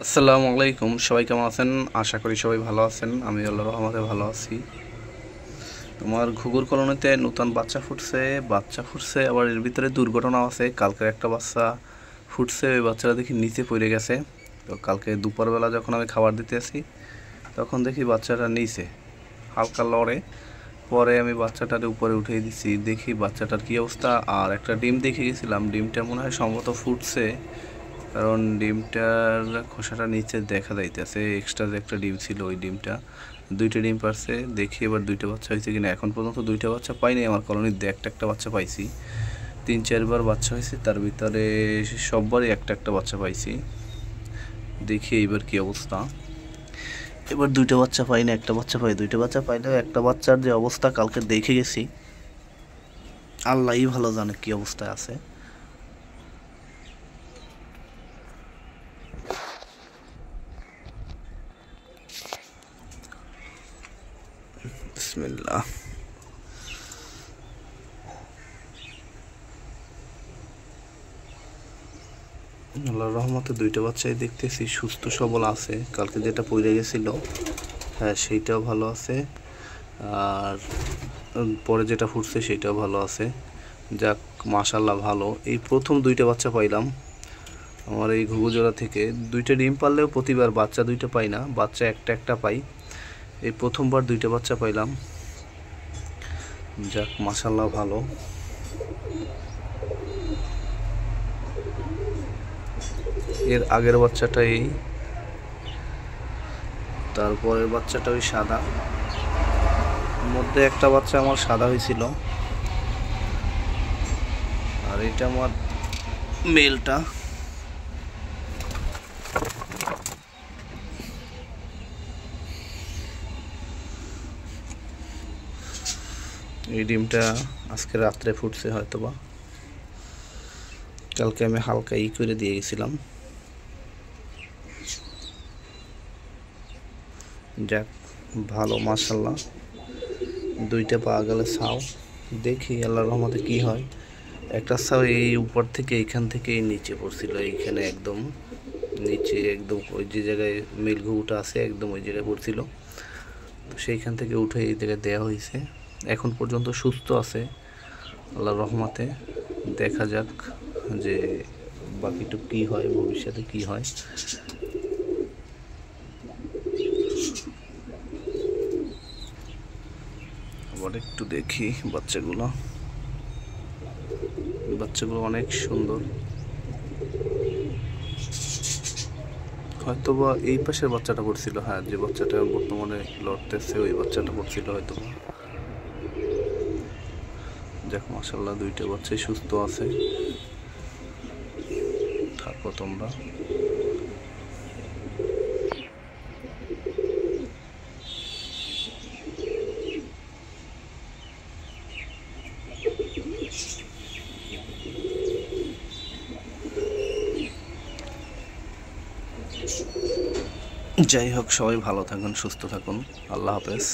আসসালামু আলাইকুম, সবাই কেমন আছেন? আশা করি সবাই ভালো আছেন। আমি আল্লাহর রহমতে ভালো আছি। তোমার ঘুঘুর কলোনিতে নতুন বাচ্চা ফুটছে, আবার এর ভিতরে দুর্ঘটনা আছে। কালকের একটা বাচ্চা ফুটছে, ওই বাচ্চাটা দেখি নিচে পড়ে গেছে। তো কালকে দুপুরবেলা যখন আমি খাবার দিতে আসি, তখন দেখি বাচ্চাটা নিচে হালকা লড়ে। পরে আমি বাচ্চাটার উপরে উঠিয়ে দিচ্ছি, দেখি বাচ্চাটার কী অবস্থা। আর একটা ডিম দেখে গেছিলাম, ডিমটা মনে হয় সম্ভবত ফুটছে, কারণ ডিমটার খোসাটা নিচে দেখা যাইতেছে। এক্সট্রা যে একটা ডিম ছিল, ওই ডিমটা দুইটা ডিম পারছে। দেখি এবার দুইটা বাচ্চা হয়েছে কিনা। এখন পর্যন্ত দুইটা বাচ্চা পাইনি, আমার কলোনিতে একটা বাচ্চা পাইছি। 3-4বার বাচ্চা হয়েছে, তার ভিতরে সববারই একটা বাচ্চা পাইছি। দেখি এইবার কি অবস্থা। এবার দুইটা বাচ্চা পাই না, একটা বাচ্চা পাই। দুইটা বাচ্চা পাইলেও একটা বাচ্চার যে অবস্থা কালকে দেখে গেছি, আল্লাহই ভালো জানে কি অবস্থায় আছে। বিসমিল্লাহ। আল্লাহর রহমতে দুইটা বাচ্চাই দেখতেছি সুস্থ সবল আছে। কালকে যেটা পড়ে গেছিল, হ্যাঁ সেইটাও ভালো আছে, আর পরে যেটা ফুটছে সেইটাও ভালো আছে। যাক, মাশাল্লাহ ভালো। এই প্রথম দুইটা বাচ্চা পাইলাম আমার এই ঘুঘুজোড়া থেকে। দুইটা ডিম পারলেও প্রতিবার বাচ্চা দুইটা পাই না, বাচ্চা একটা পাই। এই প্রথমবার দুইটা বাচ্চা পাইলাম। যাক, মাশাল্লাহ ভালো। এর আগের বাচ্চাটা এই, তারপরের বাচ্চাটা ওই সাদা। মধ্যে একটা বাচ্চা আমার সাদা হয়েছিল, আর এটা আমার মেলটা। এই ডিমটা আজকে রাত্রে ফুটছে হয়তোবা, কালকে আমি হালকা করে দিয়ে গেছিলাম। যাক ভালো, মাশাল্লাহ। দুইটা পাওয়া গেলে ছাও, দেখি আল্লাহর রহমতে কি হয়। একটা ছাও এই উপর থেকে এইখান থেকে নিচে পড়ছিল, এইখানে একদম নিচে, একদম ওই যে জায়গায় মেল ঘুঘুটা আছে একদম ওই জায়গায় পড়ছিল। তো সেইখান থেকে উঠে এই জায়গায় দেওয়া হয়েছে। এখন পর্যন্ত সুস্থ আছে আল্লাহর রহমতে। দেখা যাক যে বাকিটুকু কী হয়, ভবিষ্যতে কী হয়। আবার একটু দেখি বাচ্চাগুলো অনেক সুন্দর। হয়তোবা এই পাশের বাচ্চাটা পড়ছিল, হ্যাঁ যে বাচ্চাটা বর্তমানে লড়তেছে ওই বাচ্চাটা পড়ছিল হয়তোবা। যাক, মাশাল্লাহ দুইটা বাচ্চাই সুস্থ আছে। থাকো তোমরা। যাই হোক, সবাই ভালো থাকুন, সুস্থ থাকুন। আল্লাহ হাফেজ।